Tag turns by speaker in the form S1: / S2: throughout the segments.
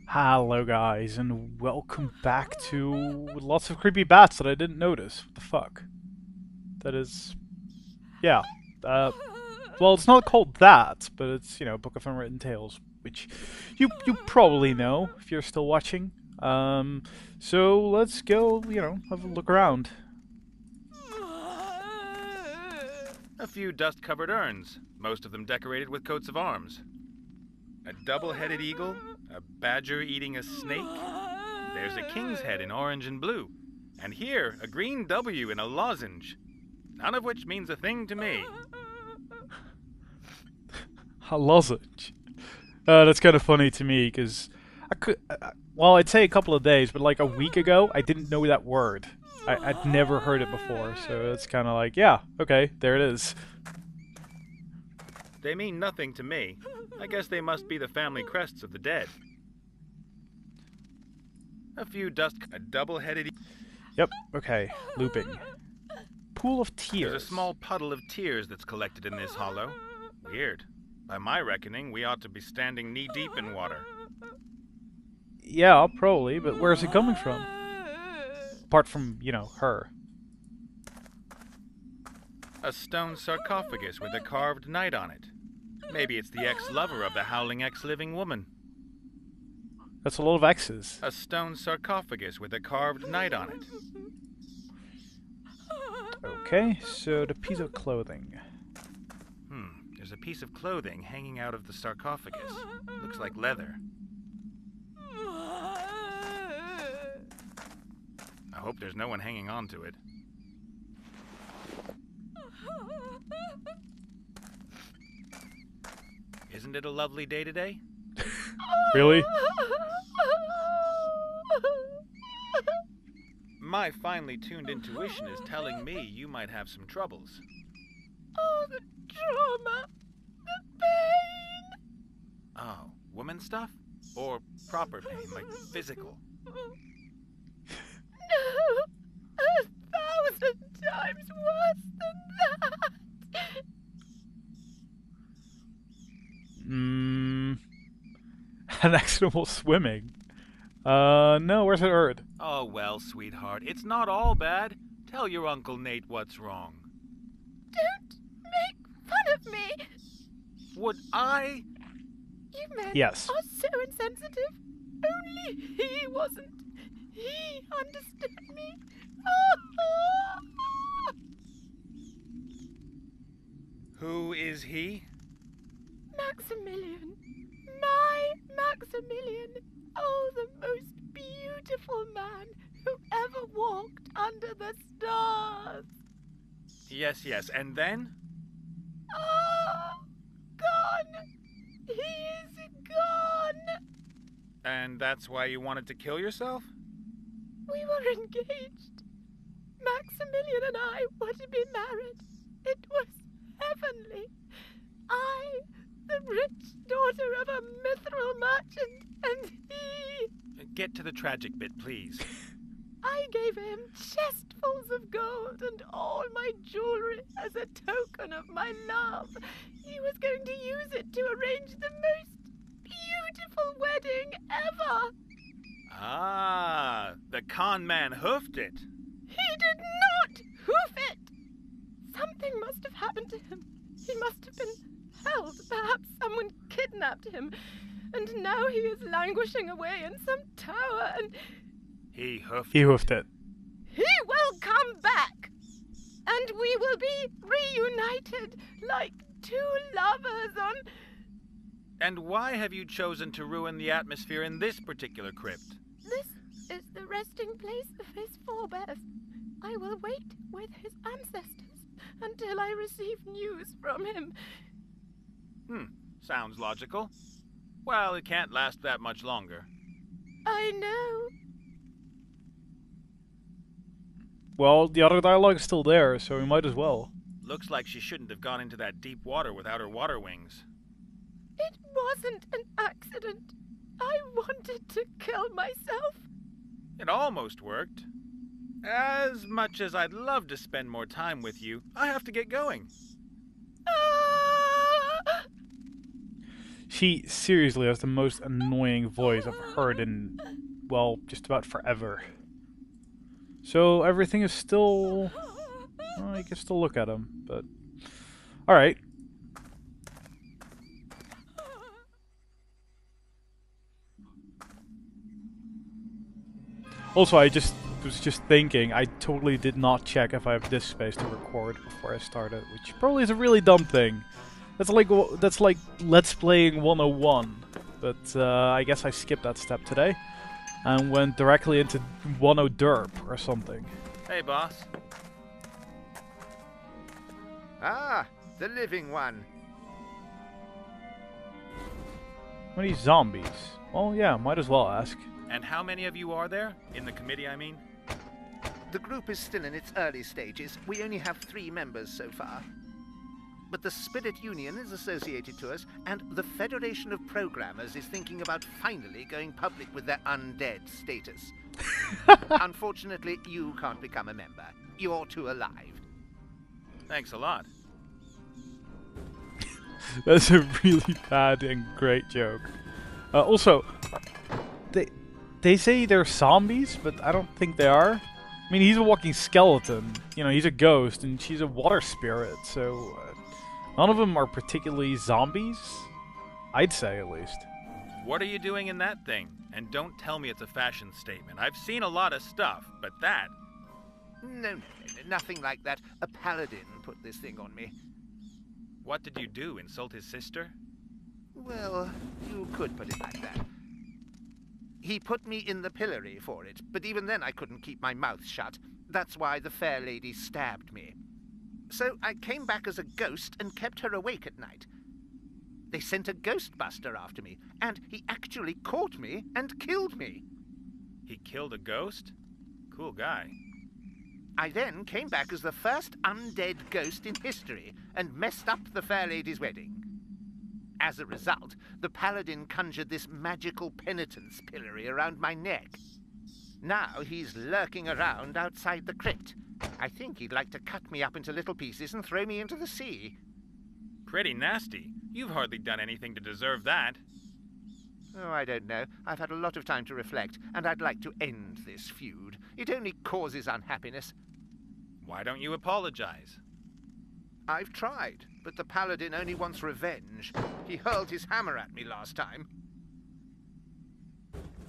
S1: Hello guys, and welcome back to lots of creepy bats that I didn't notice. What the fuck? That is... yeah. Well, it's not called that, but it's, Book of Unwritten Tales, which you probably know if you're still watching. So let's go, have a look around.
S2: A few dust-covered urns, most of them decorated with coats of arms. A double-headed eagle, a badger eating a snake. There's a king's head in orange and blue. And here, a green W in a lozenge. None of which means a thing to me.
S1: A lozenge. That's kind of funny to me, because well, I'd say a couple of days, but like a week ago, I didn't know that word. I'd never heard it before, so it's kind of like, yeah, okay, there it is.
S2: They mean nothing to me. I guess they must be the family crests of the dead. A double-headed...
S1: Yep, okay, looping. Pool of tears.
S2: There's a small puddle of tears that's collected in this hollow. Weird. By my reckoning, we ought to be standing knee-deep in water.
S1: Yeah, probably, but where's it coming from? Apart from, her.
S2: A stone sarcophagus with a carved knight on it. Maybe it's the ex-lover of the howling ex-living woman.
S1: That's a lot of X's.
S2: A stone sarcophagus with a carved knight on it.
S1: Okay, so the piece of clothing.
S2: There's a piece of clothing hanging out of the sarcophagus. Looks like leather. I hope there's no one hanging on to it. Isn't it a lovely day today?
S1: Really?
S2: My finely tuned intuition is telling me you might have some troubles.
S3: Oh, the trauma! The pain!
S2: Oh, woman stuff? Or proper pain, like physical?
S3: No! 1,000 times worse than that!
S1: An accident while swimming. No, where's it heard?
S2: Oh, well, sweetheart, it's not all bad. Tell your Uncle Nate what's wrong.
S3: Don't make fun of me!
S2: Would I?
S3: You men
S1: Yes.
S3: are so insensitive. Only he wasn't. He understood me.
S2: Who is he?
S3: Maximilian. My Maximilian. Oh, the most beautiful man who ever walked under the stars.
S2: Yes, and then?
S3: Ah, gone. He is gone.
S2: And that's why you wanted to kill yourself?
S3: We were engaged. Maximilian and I were to be married. It was heavenly. I, the rich daughter of a mithril merchant, and he...
S2: Get to the tragic bit, please.
S3: I gave him chestfuls of gold and all my jewelry as a token of my love. He was going to use it to arrange the most beautiful wedding ever.
S2: Ah, the con man hoofed it.
S3: He did not hoof it. Something must have happened to him. He must have been held. Perhaps someone kidnapped him. And now he is languishing away in some tower and...
S2: He hoofed
S1: He hoofed it.
S3: He will come back. And we will be reunited like two lovers on...
S2: And why have you chosen to ruin the atmosphere in this particular crypt?
S3: This is the resting place of his forebears. I will wait with his ancestors until I receive news from him.
S2: Sounds logical. Well, it can't last that much longer.
S3: I know.
S1: Well, the other dialogue's still there, so we might as well.
S2: Looks like she shouldn't have gone into that deep water without her water wings.
S3: It wasn't an accident. I wanted to kill myself.
S2: It almost worked. As much as I'd love to spend more time with you, I have to get going.
S3: Ah!
S1: she seriously has the most annoying voice I've heard in, well, just about forever. So everything is still... Well, you can still look at him, but... Alright. Also, I was just thinking, I totally did not check if I have disk space to record before I started, which probably is a really dumb thing. That's like Let's Playing 101, but I guess I skipped that step today and went directly into 10 derp or something.
S2: Hey, boss.
S4: Ah, the living one.
S1: How many zombies? Well, yeah, might as well ask.
S2: And how many of you are there? In the committee, I mean?
S4: The group is still in its early stages. We only have 3 members so far. But the Spirit Union is associated to us, and the Federation of Programmers is thinking about finally going public with their undead status. Unfortunately, you can't become a member. You're too alive.
S2: Thanks a lot.
S1: That's a really bad and great joke. Also, they say they're zombies, but I don't think they are. I mean, he's a walking skeleton. You know, he's a ghost, and she's a water spirit, so... none of them are particularly zombies? I'd say, at least.
S2: What are you doing in that thing? And don't tell me it's a fashion statement. I've seen a lot of stuff, but that...
S4: No, nothing like that. A paladin put this thing on me.
S2: What did you do? Insult his sister?
S4: Well, you could put it like that. He put me in the pillory for it, but even then I couldn't keep my mouth shut. That's why the fair lady stabbed me. So I came back as a ghost and kept her awake at night. They sent a ghostbuster after me, and he actually caught me and killed me.
S2: He killed a ghost? Cool guy.
S4: I then came back as the first undead ghost in history and messed up the fair lady's wedding. As a result, the paladin conjured this magical penitence pillory around my neck. Now he's lurking around outside the crypt. I think he'd like to cut me up into little pieces and throw me into the sea.
S2: Pretty nasty. You've hardly done anything to deserve that.
S4: Oh, I don't know. I've had a lot of time to reflect, and I'd like to end this feud. It only causes unhappiness.
S2: Why don't you apologize?
S4: I've tried, but the paladin only wants revenge. He hurled his hammer at me last time.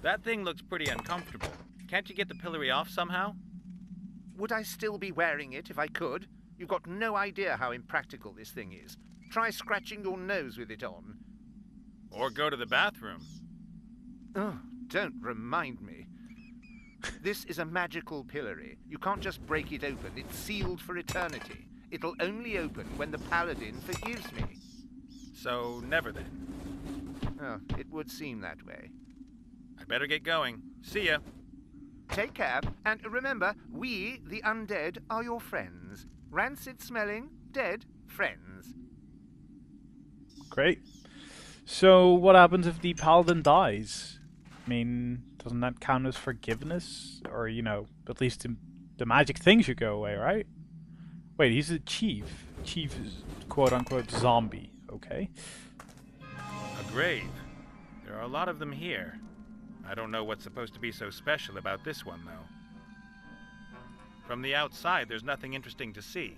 S2: That thing looks pretty uncomfortable. Can't you get the pillory off somehow?
S4: Would I still be wearing it if I could? You've got no idea how impractical this thing is. Try scratching your nose with it on.
S2: Or go to the bathroom.
S4: Oh, don't remind me. This is a magical pillory. You can't just break it open. It's sealed for eternity. It'll only open when the paladin forgives me.
S2: So, never then.
S4: Oh, it would seem that way.
S2: I better get going. See ya.
S4: Take care, and remember, we, the undead, are your friends. Rancid-smelling, dead friends.
S1: Great. So, what happens if the paladin dies? I mean, doesn't that count as forgiveness? Or, you know, at least the magic thing should go away, right? Wait, he's a chief. Chief is quote-unquote zombie. Okay.
S2: A grave. There are a lot of them here. I don't know what's supposed to be so special about this one, though. From the outside, there's nothing interesting to see.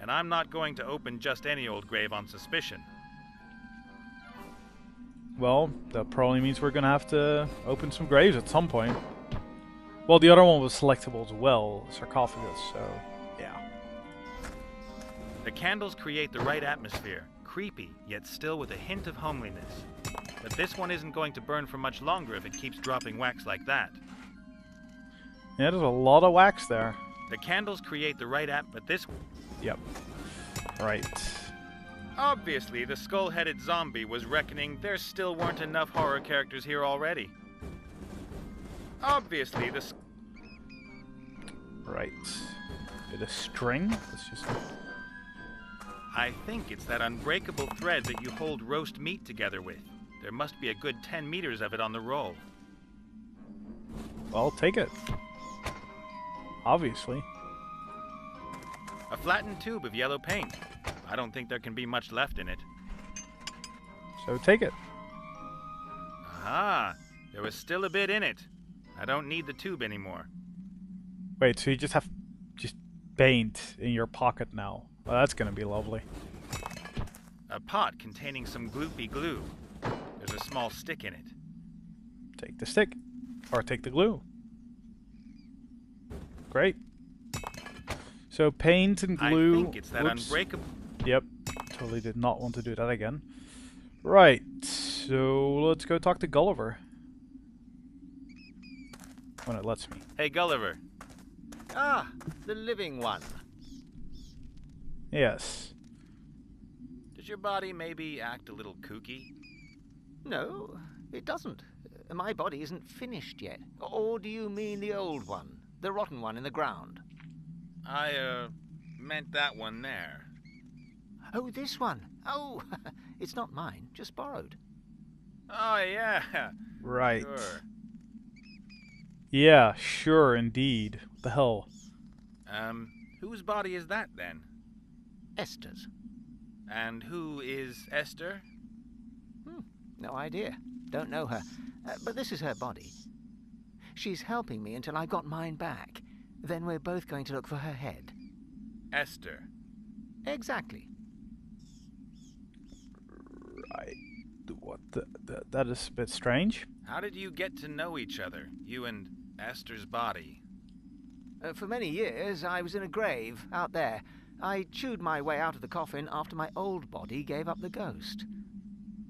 S2: And I'm not going to open just any old grave on suspicion.
S1: Well, that probably means we're gonna have to open some graves at some point. Well, the other one was selectable as well, sarcophagus, so yeah.
S2: The candles create the right atmosphere, creepy, yet still with a hint of homeliness. But this one isn't going to burn for much longer if it keeps dropping wax like that.
S1: Yeah, there's a lot of wax there.
S2: The candles create the right but this...
S1: Yep. Right.
S2: Obviously, the skull-headed zombie was reckoning there still weren't enough horror characters here already. Obviously, the...
S1: Right. Bit of string. Let's just...
S2: I think it's that unbreakable thread that you hold roast meat together with. There must be a good 10 meters of it on the roll.
S1: Well, take it. Obviously.
S2: A flattened tube of yellow paint. I don't think there can be much left in it.
S1: So take it.
S2: was still a bit in it. I don't need the tube anymore.
S1: Wait, so you just have paint in your pocket now. Oh, that's gonna be lovely.
S2: A pot containing some gloopy glue. There's a small stick in it.
S1: Take the stick. Or take the glue. Great. So paint and glue.
S2: I think it's that
S1: Whoops.
S2: unbreakable.
S1: Yep. Totally did not want to do that again. Right. So let's go talk to Gulliver. When it lets me.
S2: Hey, Gulliver.
S5: Ah, the living one.
S1: Yes.
S2: Does your body maybe act a little kooky?
S5: No, it doesn't. My body isn't finished yet. Or do you mean the old one? The rotten one in the ground?
S2: I, meant that one there.
S5: Oh, this one. Oh, it's not mine, just borrowed.
S2: Oh, yeah.
S1: Right.
S2: Sure.
S1: Yeah, sure, indeed. What the hell?
S2: Whose body is that then?
S5: Esther's.
S2: And who is Esther?
S5: No idea. Don't know her. But this is her body. She's helping me until I've got mine back. Then we're both going to look for her head.
S2: Esther.
S5: Exactly.
S1: Right. What that is a bit strange.
S2: How did you get to know each other, you and Esther's body?
S5: For many years, I was in a grave out there. I chewed my way out of the coffin after my old body gave up the ghost.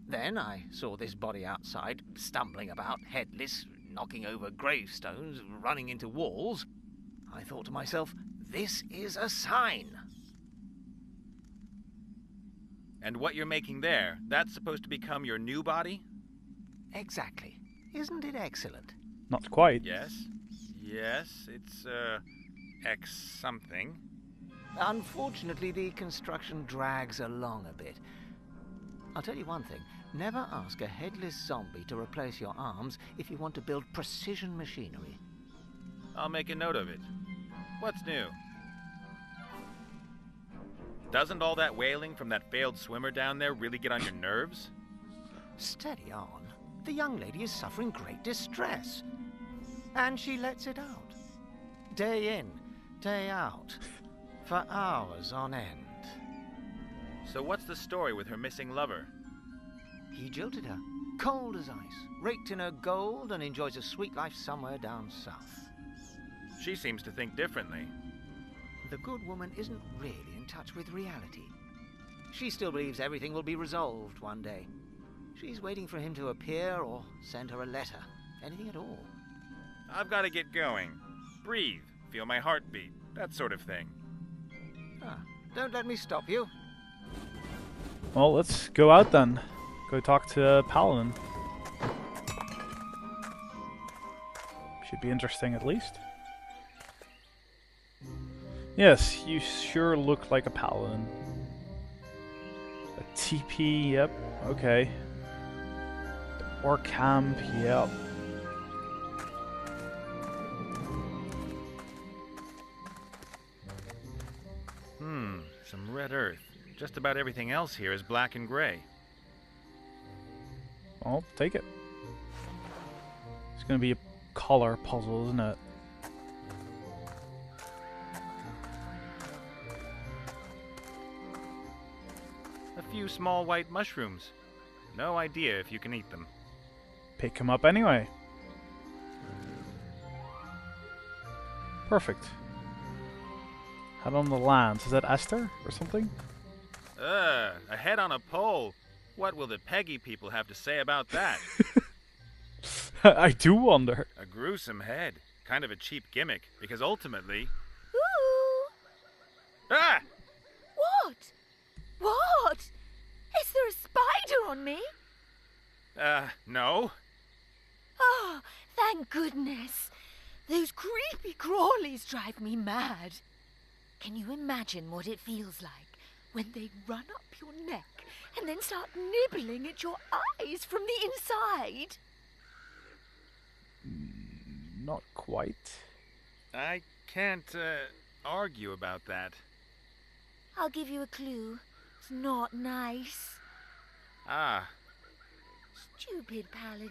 S5: Then I saw this body outside, stumbling about, headless, knocking over gravestones, running into walls. I thought to myself, this is a sign.
S2: And what you're making there, that's supposed to become your new body?
S5: Exactly. Isn't it excellent?
S1: Not quite.
S2: Yes. Yes, it's, X something.
S5: Unfortunately, the construction drags along a bit. I'll tell you one thing. Never ask a headless zombie to replace your arms if you want to build precision machinery.
S2: I'll make a note of it. What's new? Doesn't all that wailing from that failed swimmer down there really get on your nerves?
S5: Steady on. The young lady is suffering great distress. And she lets it out. Day in, day out. For hours on end.
S2: So what's the story with her missing lover?
S5: He jilted her, cold as ice, raked in her gold, and enjoys a sweet life somewhere down south.
S2: She seems to think differently.
S5: The good woman isn't really in touch with reality. She still believes everything will be resolved one day. She's waiting for him to appear or send her a letter. Anything at all.
S2: I've got to get going. Breathe, feel my heartbeat, that sort of thing.
S5: Ah, don't let me stop you.
S1: Well, let's go out then. Go talk to Paladin. Should be interesting at least. Yes, you sure look like a Paladin. A TP, yep, okay. Or camp, yep.
S2: Some red earth. Just about everything else here is black and gray.
S1: I'll take it. It's gonna be a color puzzle, isn't it?
S2: A few small white mushrooms. No idea if you can eat them.
S1: Pick him up anyway. Perfect. Head on the lands. Is that Esther or something?
S2: A head on a pole. What will the Peggy people have to say about that?
S1: I do wonder.
S2: A gruesome head. Kind of a cheap gimmick, because ultimately...
S3: Ooh!
S2: Ah!
S3: What? What? Is there a spider on me?
S2: No.
S3: Oh, thank goodness. Those creepy crawlies drive me mad. Can you imagine what it feels like when they run up your neck and then start nibbling at your eyes from the inside?
S1: Not quite.
S2: I can't, argue about that.
S3: I'll give you a clue. It's not nice.
S2: Ah.
S3: Stupid paladin.